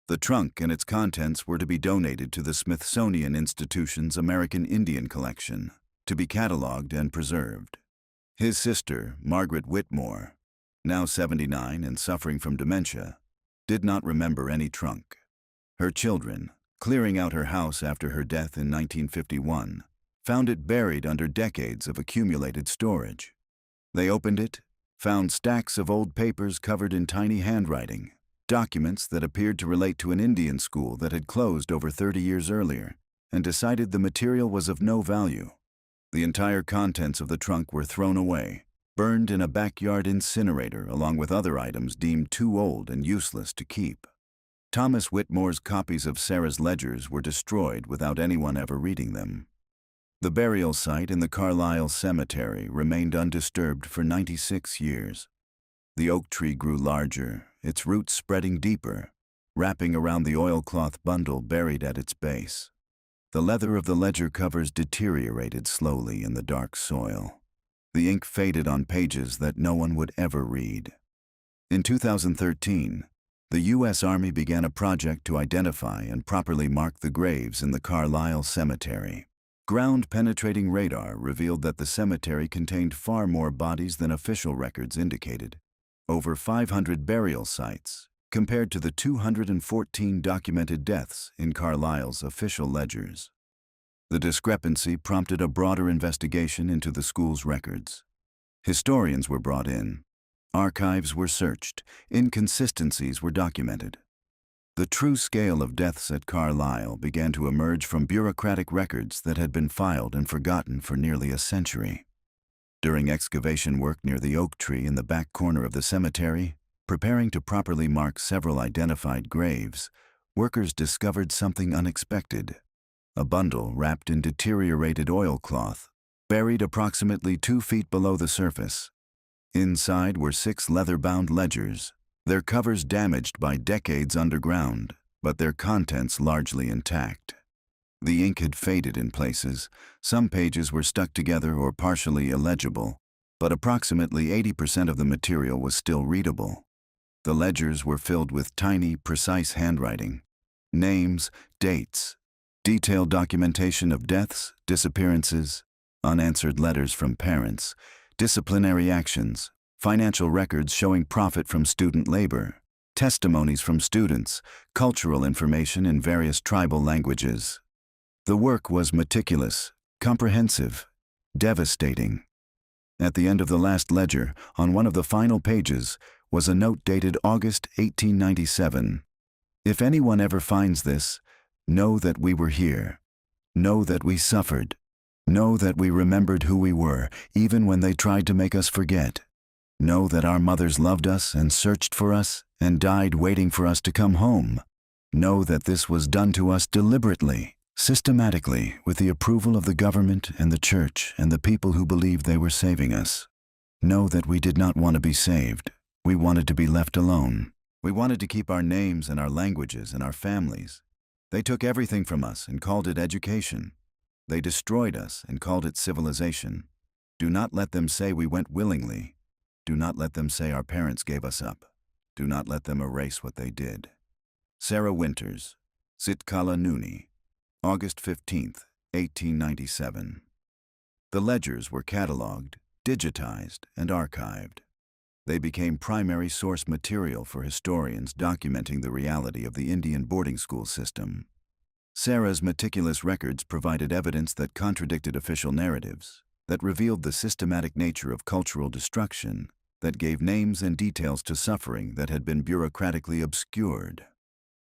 The trunk and its contents were to be donated to the Smithsonian Institution's American Indian Collection, to be cataloged and preserved. His sister, Margaret Whitmore, now 79 and suffering from dementia, did not remember any trunk. Her children, clearing out her house after her death in 1951, found it buried under decades of accumulated storage. They opened it, found stacks of old papers covered in tiny handwriting, documents that appeared to relate to an Indian school that had closed over 30 years earlier, and decided the material was of no value. The entire contents of the trunk were thrown away, burned in a backyard incinerator along with other items deemed too old and useless to keep. Thomas Whitmore's copies of Sarah's ledgers were destroyed without anyone ever reading them. The burial site in the Carlisle cemetery remained undisturbed for 96 years. The oak tree grew larger, its roots spreading deeper, wrapping around the oilcloth bundle buried at its base. The leather of the ledger covers deteriorated slowly in the dark soil. The ink faded on pages that no one would ever read. In 2013, the U.S. Army began a project to identify and properly mark the graves in the Carlisle cemetery. Ground-penetrating radar revealed that the cemetery contained far more bodies than official records indicated. Over 500 burial sites, compared to the 214 documented deaths in Carlisle's official ledgers. The discrepancy prompted a broader investigation into the school's records. Historians were brought in. Archives were searched. Inconsistencies were documented. The true scale of deaths at Carlisle began to emerge from bureaucratic records that had been filed and forgotten for nearly a century. During excavation work near the oak tree in the back corner of the cemetery, preparing to properly mark several identified graves, workers discovered something unexpected. A bundle wrapped in deteriorated oilcloth, buried approximately 2 feet below the surface. Inside were 6 leather-bound ledgers, their covers damaged by decades underground, but their contents largely intact. The ink had faded in places, some pages were stuck together or partially illegible, but approximately 80% of the material was still readable. The ledgers were filled with tiny, precise handwriting, names, dates, detailed documentation of deaths, disappearances, unanswered letters from parents, disciplinary actions, financial records showing profit from student labor, testimonies from students, cultural information in various tribal languages. The work was meticulous, comprehensive, devastating. At the end of the last ledger, on one of the final pages, was a note dated August 1897. If anyone ever finds this, know that we were here. Know that we suffered. Know that we remembered who we were, even when they tried to make us forget. Know that our mothers loved us and searched for us and died waiting for us to come home. Know that this was done to us deliberately, systematically, with the approval of the government and the church and the people who believed they were saving us. Know that we did not want to be saved. We wanted to be left alone. We wanted to keep our names and our languages and our families. They took everything from us and called it education. They destroyed us and called it civilization. Do not let them say we went willingly. Do not let them say our parents gave us up. Do not let them erase what they did. Sarah Winters, Sitkala Nooney, August 15, 1897. The ledgers were cataloged, digitized, and archived. They became primary source material for historians documenting the reality of the Indian boarding school system. Sarah's meticulous records provided evidence that contradicted official narratives, that revealed the systematic nature of cultural destruction, that gave names and details to suffering that had been bureaucratically obscured.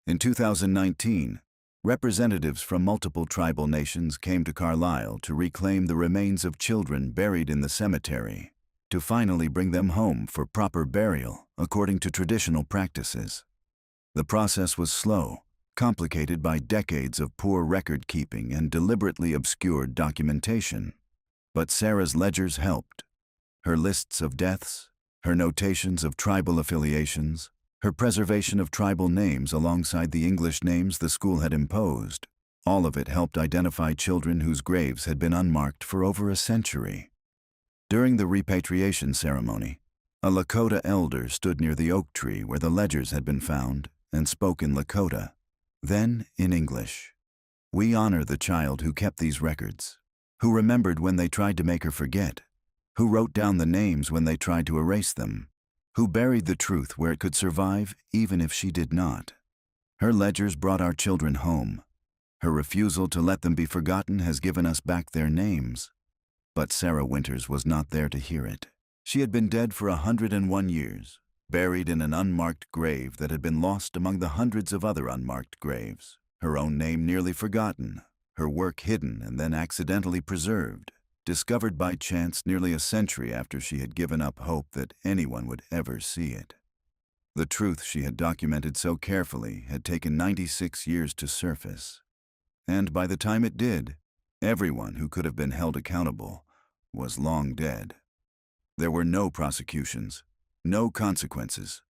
In 2019, representatives from multiple tribal nations came to Carlisle to reclaim the remains of children buried in the cemetery, to finally bring them home for proper burial according to traditional practices. The process was slow, complicated by decades of poor record-keeping and deliberately obscured documentation. But Sarah's ledgers helped. Her lists of deaths, her notations of tribal affiliations, her preservation of tribal names alongside the English names the school had imposed, all of it helped identify children whose graves had been unmarked for over a century. During the repatriation ceremony, a Lakota elder stood near the oak tree where the ledgers had been found and spoke in Lakota, then in English. We honor the child who kept these records, who remembered when they tried to make her forget, who wrote down the names when they tried to erase them, who buried the truth where it could survive even if she did not. Her ledgers brought our children home. Her refusal to let them be forgotten has given us back their names. But Sarah Winters was not there to hear it. She had been dead for 101 years, buried in an unmarked grave that had been lost among the hundreds of other unmarked graves, her own name nearly forgotten, her work hidden and then accidentally preserved, discovered by chance nearly a century after she had given up hope that anyone would ever see it. The truth she had documented so carefully had taken 96 years to surface. And by the time it did, everyone who could have been held accountable was long dead. There were no prosecutions, no consequences,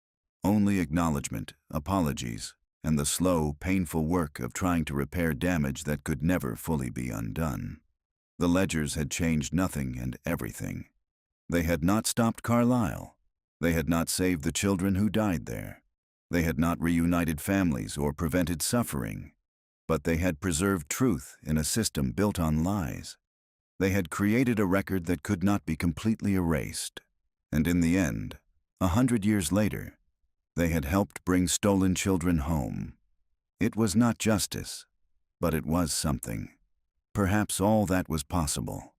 only acknowledgement, apologies, and the slow, painful work of trying to repair damage that could never fully be undone. The ledgers had changed nothing and everything. They had not stopped Carlisle. They had not saved the children who died there. They had not reunited families or prevented suffering. But they had preserved truth in a system built on lies. They had created a record that could not be completely erased. And in the end, 100 years later, they had helped bring stolen children home. It was not justice, but it was something. Perhaps all that was possible.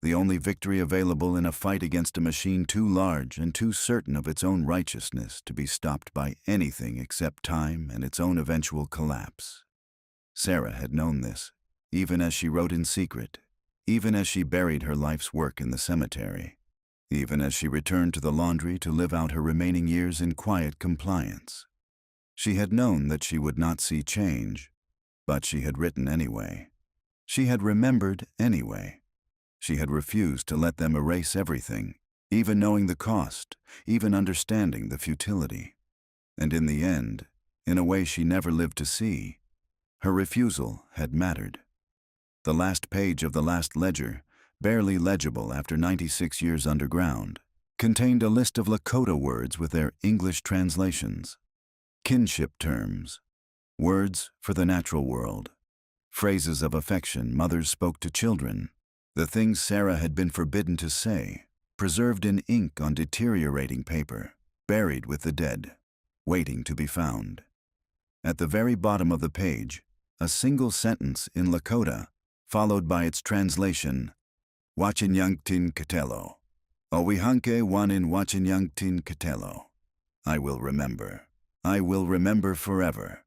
The only victory available in a fight against a machine too large and too certain of its own righteousness to be stopped by anything except time and its own eventual collapse. Sarah had known this, even as she wrote in secret, even as she buried her life's work in the cemetery, even as she returned to the laundry to live out her remaining years in quiet compliance. She had known that she would not see change, but she had written anyway. She had remembered anyway. She had refused to let them erase everything, even knowing the cost, even understanding the futility. And in the end, in a way she never lived to see, her refusal had mattered. The last page of the last ledger, barely legible after 96 years underground, contained a list of Lakota words with their English translations. Kinship terms, words for the natural world, phrases of affection mothers spoke to children, the things Sarah had been forbidden to say, preserved in ink on deteriorating paper, buried with the dead, waiting to be found. At the very bottom of the page, a single sentence in Lakota, followed by its translation, Wachinyangtin Katelo. Owihanke wanin Wachinyangtin Katelo. I will remember. I will remember forever.